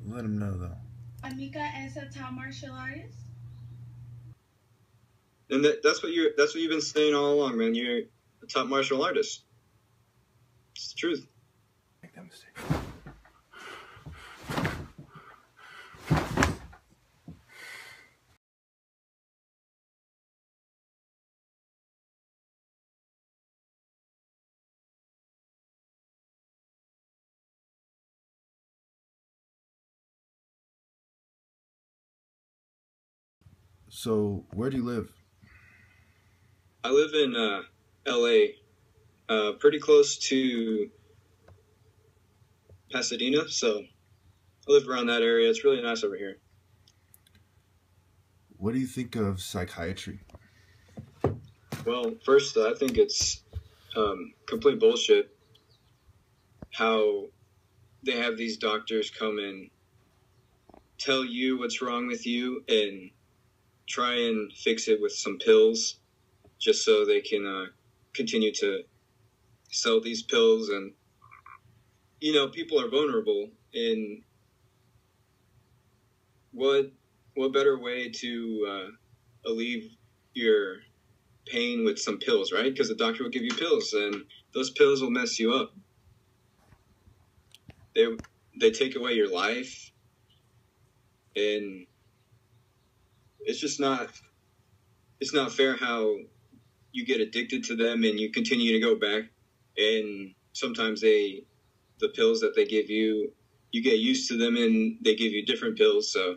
Let him know, though. Amika is a top martial artist. And that's what you've been saying all along, man. You're a top martial artist. It's the truth. Make that mistake. So, where do you live? I live in LA, pretty close to Pasadena, so I live around that area. It's really nice over here. What do you think of psychiatry? Well, first, I think it's complete bullshit how they have these doctors come and tell you what's wrong with you and try and fix it with some pills just so they can continue to sell these pills. And, you know, people are vulnerable. And what better way to alleviate your pain with some pills, right? Because the doctor will give you pills, and those pills will mess you up. They take away your life, and it's just not fair how you get addicted to them and you continue to go back, and sometimes the pills that they give you, you get used to them and they give you different pills. So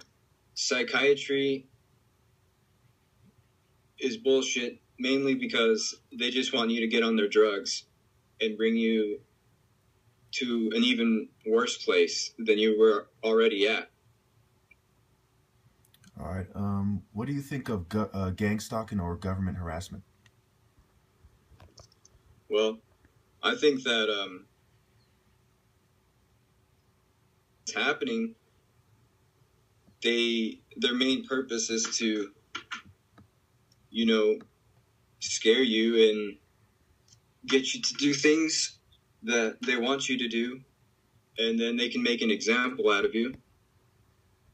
psychiatry is bullshit, mainly because they just want you to get on their drugs and bring you to an even worse place than you were already at. All right. What do you think of gang stalking or government harassment? Well, I think that it's happening. Their main purpose is to, you know, scare you and get you to do things that they want you to do, and then they can make an example out of you.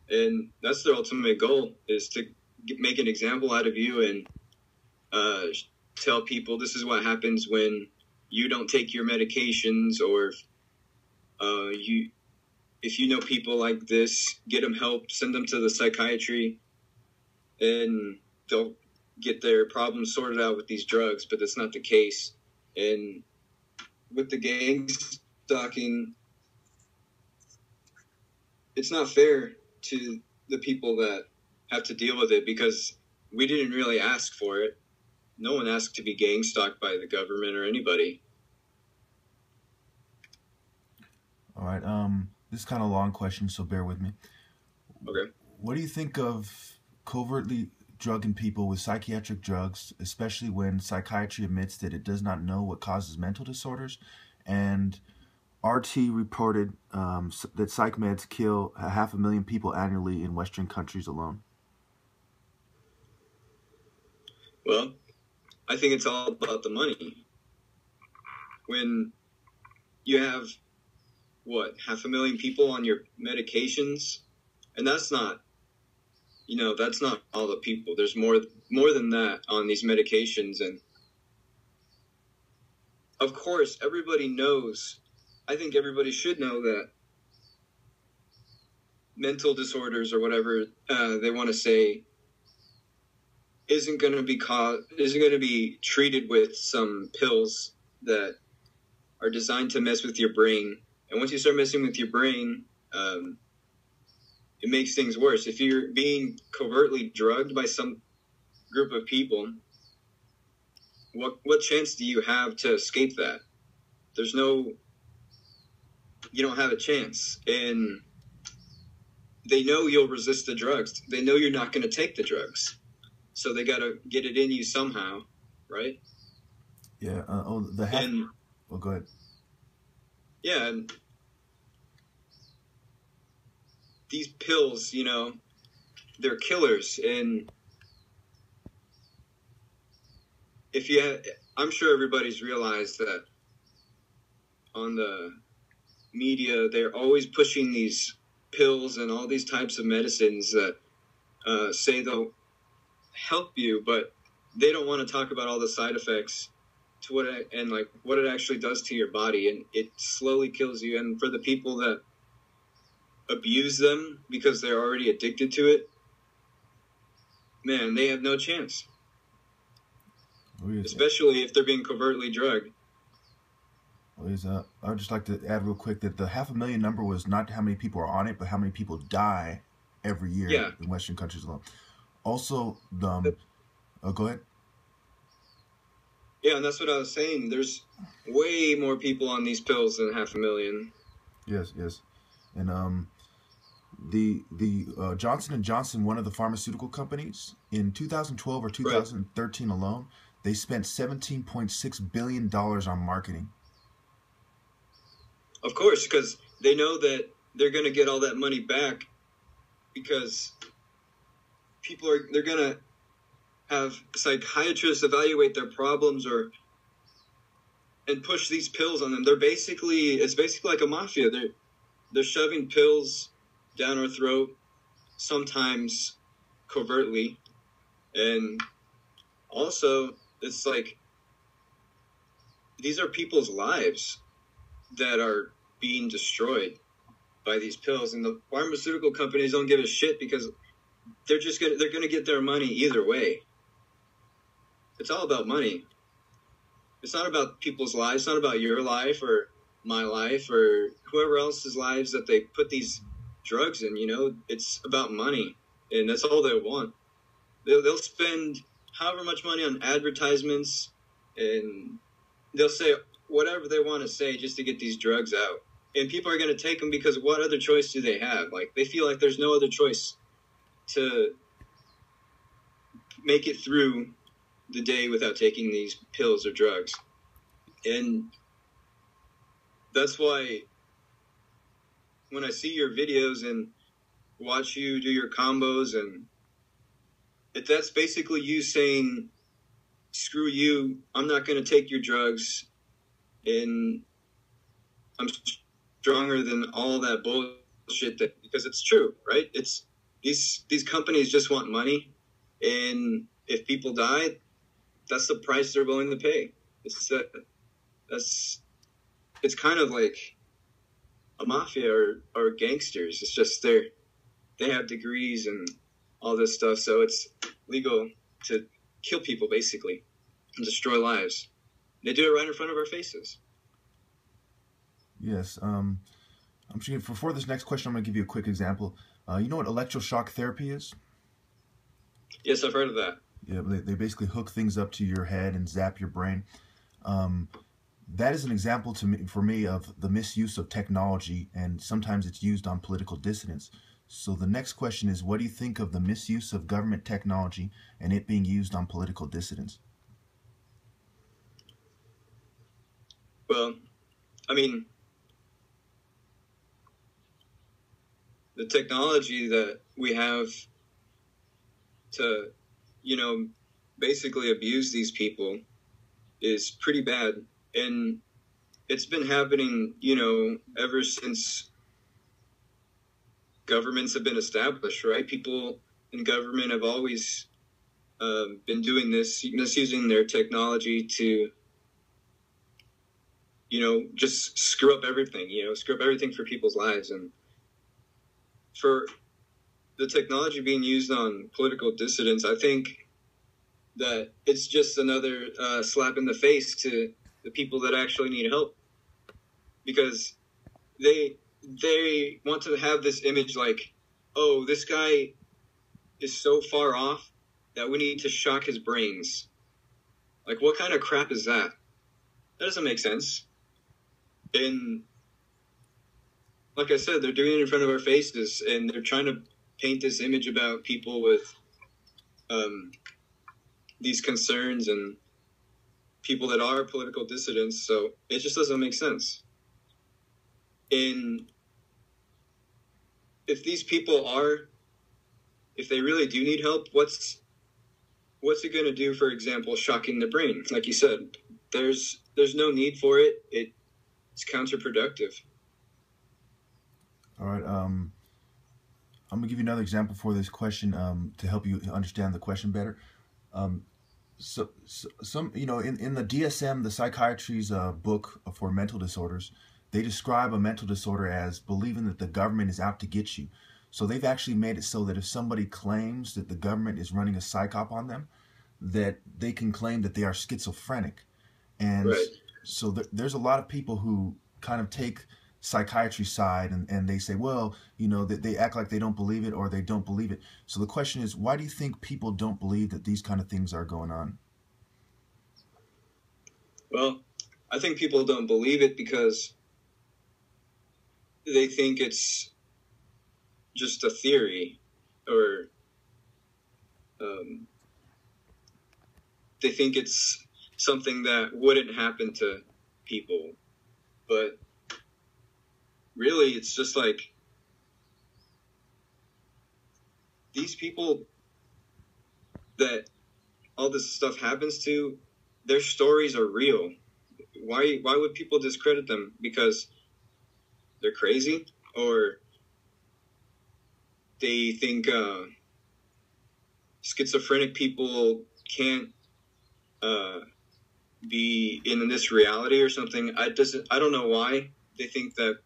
And that's their ultimate goal, is to make an example out of you and tell people this is what happens when you don't take your medications, or if you know people like this, get them help, send them to the psychiatry, and they'll get their problems sorted out with these drugs. But that's not the case. And with the gang stalking, it's not fair to the people that have to deal with it, because we didn't really ask for it. No one asked to be gang stalked by the government or anybody. All right. This is kind of a long question, so bear with me. Okay. What do you think of covertly drugging people with psychiatric drugs, especially when psychiatry admits that it does not know what causes mental disorders? And RT reported that psych meds kill 500,000 people annually in Western countries alone. Well, I think it's all about the money. When you have, 500,000 people on your medications, and that's not all the people. There's more than that on these medications. And of course, everybody knows, I think everybody should know, that mental disorders, or whatever they want to say, isn't going to be treated with some pills that are designed to mess with your brain. And once you start messing with your brain, it makes things worse. If you're being covertly drugged by some group of people, what chance do you have to escape that? You don't have a chance. And they know you'll resist the drugs. They know you're not going to take the drugs. So they got to get it in you somehow, right? Yeah. Go ahead. Yeah. And these pills, they're killers. And I'm sure everybody's realized that on the media, they're always pushing these pills and all these types of medicines that say they'll help you, but they don't want to talk about all the side effects to what it actually does to your body, and it slowly kills you. And for the people that abuse them because they're already addicted to it, man, they have no chance. Especially if they're being covertly drugged. I'd just like to add real quick that the 500,000 number was not how many people are on it, but how many people die every year in Western countries alone. Also, go ahead. Yeah, and that's what I was saying. There's way more people on these pills than 500,000. Yes. And the Johnson & Johnson, one of the pharmaceutical companies, in 2012 or 2013 alone, they spent $17.6 billion on marketing. Of course, because they know that they're going to get all that money back, because they're going to have psychiatrists evaluate their problems and push these pills on them. It's basically like a mafia. They're shoving pills down our throat, sometimes covertly, and also it's like these are people's lives that are being destroyed by these pills, and the pharmaceutical companies don't give a shit because they're gonna get their money either way. It's all about money. It's not about people's lives. It's not about your life or my life or whoever else's lives that they put these drugs in. It's about money, and that's all they want. They'll spend however much money on advertisements, and they'll say whatever they want to say just to get these drugs out. And people are going to take them because what other choice do they have? Like, they feel like there's no other choice to make it through the day without taking these pills or drugs. And that's why when I see your videos and watch you do your combos, and that's basically you saying, screw you, I'm not going to take your drugs, and I'm stronger than all that bullshit, because it's true, right? It's these companies just want money, and if people die, that's the price they're willing to pay. It's kind of like a mafia or gangsters. It's just they have degrees and all this stuff, so it's legal to kill people basically and destroy lives. They do it right in front of our faces. Yes. I'm sure for this next question, I'm going to give you a quick example. You know what electroshock therapy is? Yes, I've heard of that. Yeah, they basically hook things up to your head and zap your brain. That is an example for me of the misuse of technology, and sometimes it's used on political dissidents. So the next question is, what do you think of the misuse of government technology and it being used on political dissidents? Well, I mean, the technology that we have to, basically abuse these people is pretty bad. And it's been happening, ever since governments have been established, right? People in government have always been doing this, misusing their technology to, just screw up everything, screw up everything for people's lives. And for the technology being used on political dissidents, I think that it's just another slap in the face to the people that actually need help, because they want to have this image like, oh, this guy is so far off that we need to shock his brains. Like, what kind of crap is that? That doesn't make sense. And like I said, they're doing it in front of our faces, and they're trying to paint this image about people with these concerns and people that are political dissidents. So it just doesn't make sense. And if these people if they really do need help, what's it going to do? For example, shocking the brain, like you said, there's no need for it. It's counterproductive. All right. I'm gonna give you another example for this question to help you understand the question better. Um, some, in the DSM, the psychiatry's book for mental disorders, they describe a mental disorder as believing that the government is out to get you. So they've actually made it so that if somebody claims that the government is running a psych op on them, that they can claim that they are schizophrenic. And Right. so there's a lot of people who kind of take psychiatry side, and they say, well, they act like they don't believe it or they don't believe it. So the question is, why do you think people don't believe that these kind of things are going on? Well, I think people don't believe it because they think it's just a theory, or they think it's something that wouldn't happen to people. But really, it's just like these people that all this stuff happens to, their stories are real. Why would people discredit them? Because they're crazy? Or they think schizophrenic people can't be in this reality or something? I don't know why they think that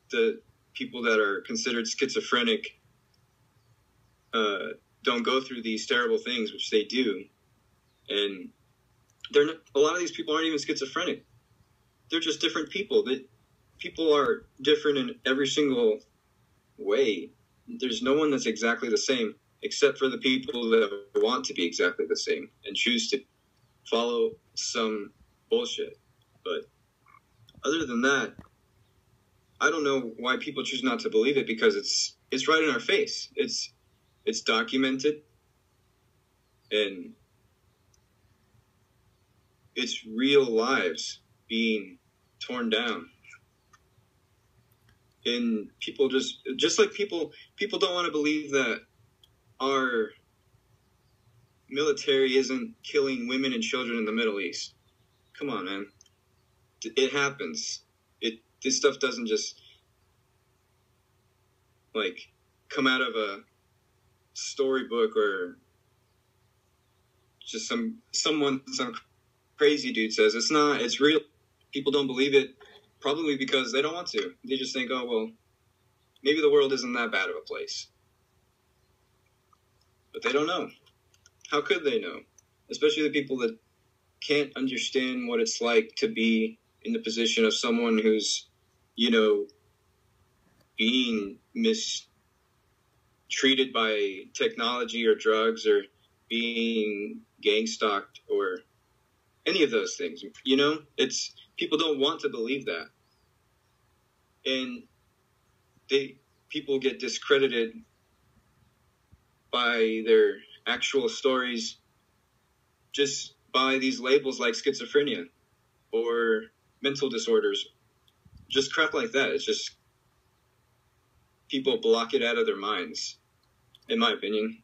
the people that are considered schizophrenic don't go through these terrible things, which they do. And a lot of these people aren't even schizophrenic. They're just different people. People are different in every single way. There's no one that's exactly the same, except for the people that want to be exactly the same and choose to follow some bullshit. But other than that, I don't know why people choose not to believe it, because it's right in our face. It's documented, and it's real lives being torn down. And people just like people don't want to believe that our military isn't killing women and children in the Middle East. Come on, man. It happens. This stuff doesn't just like come out of a storybook or just some crazy dude says. It's not. It's real. People don't believe it, probably because they don't want to. They just think, oh, well, maybe the world isn't that bad of a place. But they don't know. How could they know? Especially the people that can't understand what it's like to be in the position of someone who's, being mistreated by technology or drugs, or being gang stalked or any of those things. It's people don't want to believe that. And people get discredited by their actual stories just by these labels like schizophrenia or mental disorders, just crap like that. It's just people block it out of their minds, in my opinion.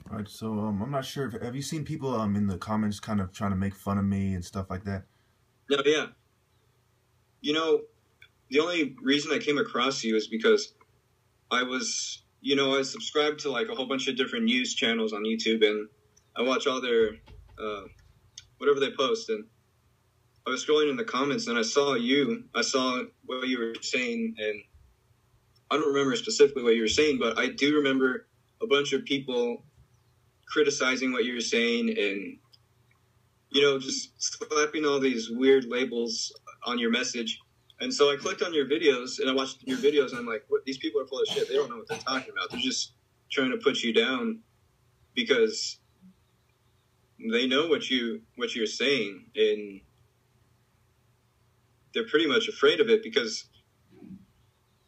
All right, so I'm not sure. Have you seen people in the comments kind of trying to make fun of me and stuff like that? No, yeah. The only reason I came across you is because I was, I subscribed to like a whole bunch of different news channels on YouTube, and I watch all their, whatever they post, and I was scrolling in the comments, and I saw what you were saying, and I don't remember specifically what you were saying, but I do remember a bunch of people criticizing what you were saying, and just slapping all these weird labels on your message. And so I clicked on your videos and I watched your videos, and I'm like, what? These people are full of shit. They don't know what they're talking about. They're just trying to put you down because they know what you're saying, and they're pretty much afraid of it because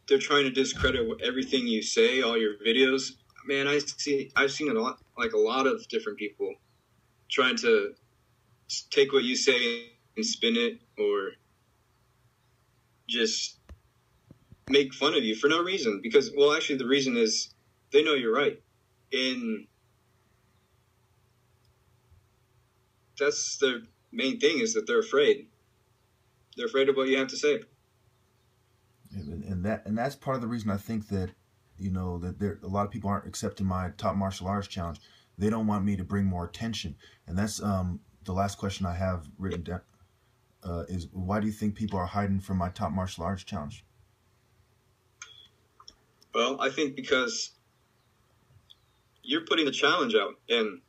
they're trying to discredit everything you say, all your videos. Man, I've seen a lot of different people trying to take what you say and spin it, or just make fun of you for no reason. Because, well, actually, the reason is they know you're right, and that's the main thing, is that they're afraid. They're afraid of what you have to say. And that's part of the reason I think that, that a lot of people aren't accepting my top martial arts challenge. They don't want me to bring more attention, and that's the last question I have written down. Is why do you think people are hiding from my top martial arts challenge? Well, I think because you're putting the challenge out, and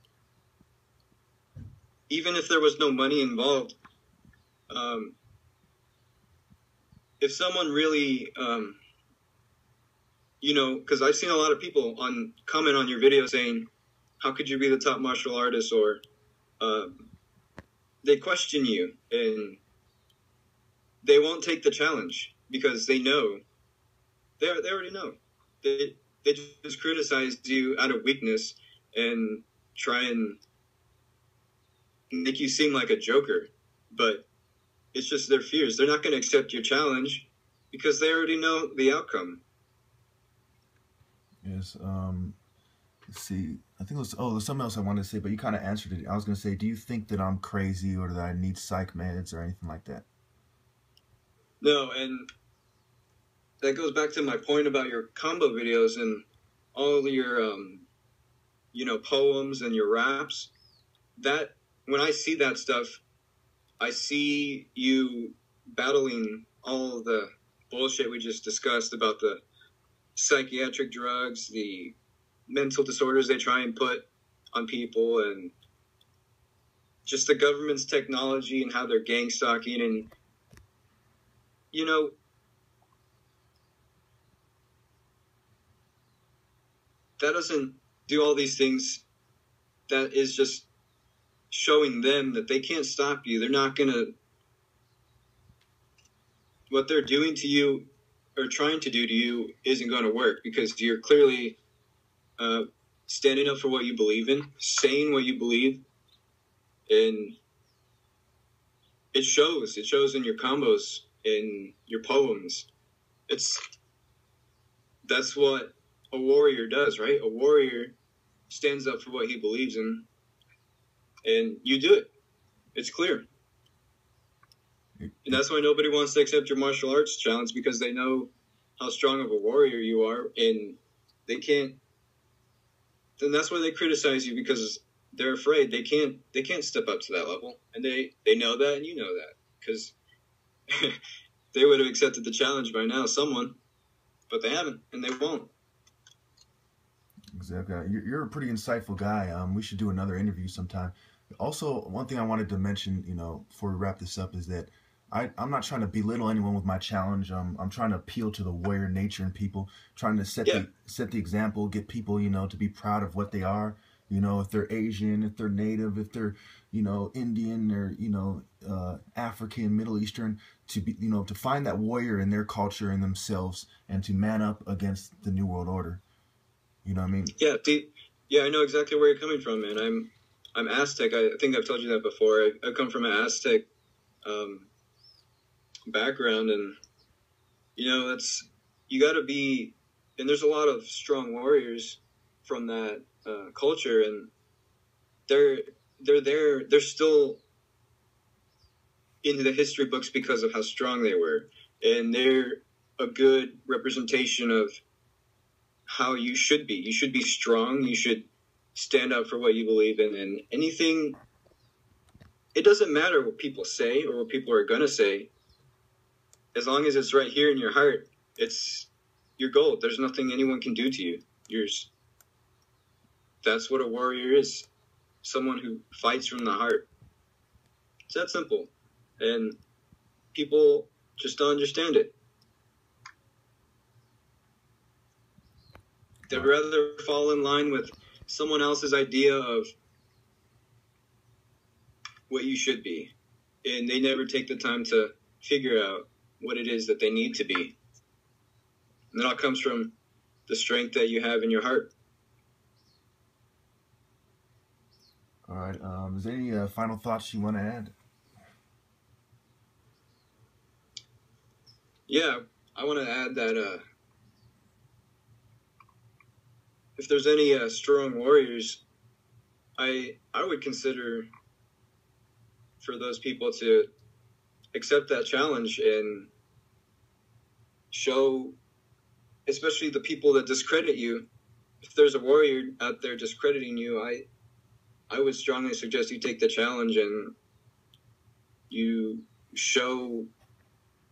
even if there was no money involved, if someone really, because I've seen a lot of people comment on your video saying, "How could you be the top martial artist?" Or they question you, and they won't take the challenge because they know, they already know. They just criticize you out of weakness and try and make you seem like a joker. But it's just their fears. They're not going to accept your challenge because they already know the outcome. Yes. Let's see. I think there's something else I wanted to say, but you kind of answered it. I was going to say, do you think that I'm crazy or that I need psych meds or anything like that? No, and that goes back to my point about your combo videos and all your, poems and your raps. That when I see that stuff, I see you battling all the bullshit we just discussed about the psychiatric drugs, the mental disorders they try and put on people, and just the government's technology and how they're gang stalking. And, that doesn't do all these things. That is just showing them that they can't stop you. They're not going to... What they're doing to you or trying to do to you isn't going to work because you're clearly standing up for what you believe in, saying what you believe, and it shows. It shows in your combos, in your poems. That's what a warrior does, right? A warrior stands up for what he believes in, and you do it. It's clear. And that's why nobody wants to accept your martial arts challenge, because they know how strong of a warrior you are, and they can't. Then that's why they criticize you, because they're afraid they can't step up to that level, and they know that, and you know that, because they would have accepted the challenge by now, someone, but they haven't, and they won't. Exactly. You're a pretty insightful guy. We should do another interview sometime. Also, one thing I wanted to mention, before we wrap this up, is that I'm not trying to belittle anyone with my challenge. I'm trying to appeal to the warrior nature in people, trying to set the example, get people, to be proud of what they are. If they're Asian, if they're Native, if they're, Indian or, African, Middle Eastern, to be, to find that warrior in their culture and themselves and to man up against the New World Order. You know what I mean? Yeah, I know exactly where you're coming from, man. I'm Aztec. I think I've told you that before. I come from an Aztec background, and you got to be. And there's a lot of strong warriors from that culture, and they're there. They're still in the history books because of how strong they were, and they're a good representation of how you should be. You should be strong. You should stand up for what you believe in, and anything. It doesn't matter what people say or what people are gonna say. As long as it's right here in your heart, it's your gold. There's nothing anyone can do to you. That's what a warrior is. Someone who fights from the heart. It's that simple. And people just don't understand it. They'd rather fall in line with someone else's idea of what you should be. And they never take the time to figure out what it is that they need to be. And it all comes from the strength that you have in your heart. All right. Is there any final thoughts you want to add? Yeah, I want to add that if there's any strong warriors, I would consider for those people to accept that challenge and show, especially the people that discredit you. If there's a warrior out there discrediting you, I would strongly suggest you take the challenge and you show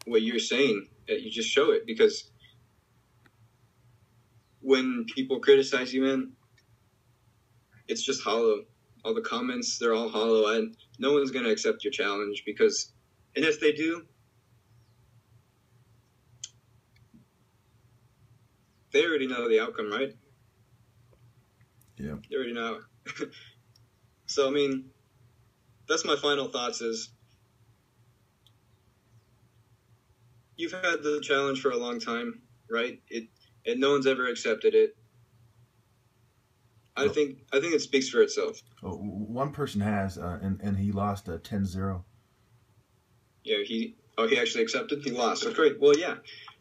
what you're saying. That you just show it, because when people criticize you, man, it's just hollow. All the comments, they're all hollow, and no one's going to accept your challenge because, and if they do, they already know the outcome, right? Yeah. They already know. So, I mean, that's my final thoughts is, you've had the challenge for a long time, right? And no one's ever accepted it. I think it speaks for itself. Oh, one person has, and he lost 10-0. Yeah, he actually accepted. He lost. That's great. Well, yeah.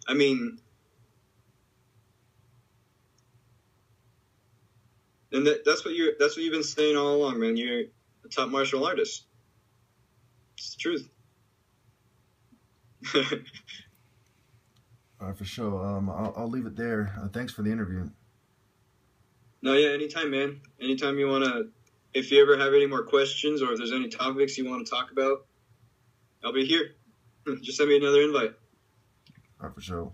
I mean, and that's what you've been saying all along, man. You're a top martial artist. It's the truth. All right, for sure. I'll leave it there. Thanks for the interview. No, yeah, anytime, man. Anytime you want to, if you ever have any more questions or if there's any topics you want to talk about, I'll be here. Just send me another invite. All right, for sure.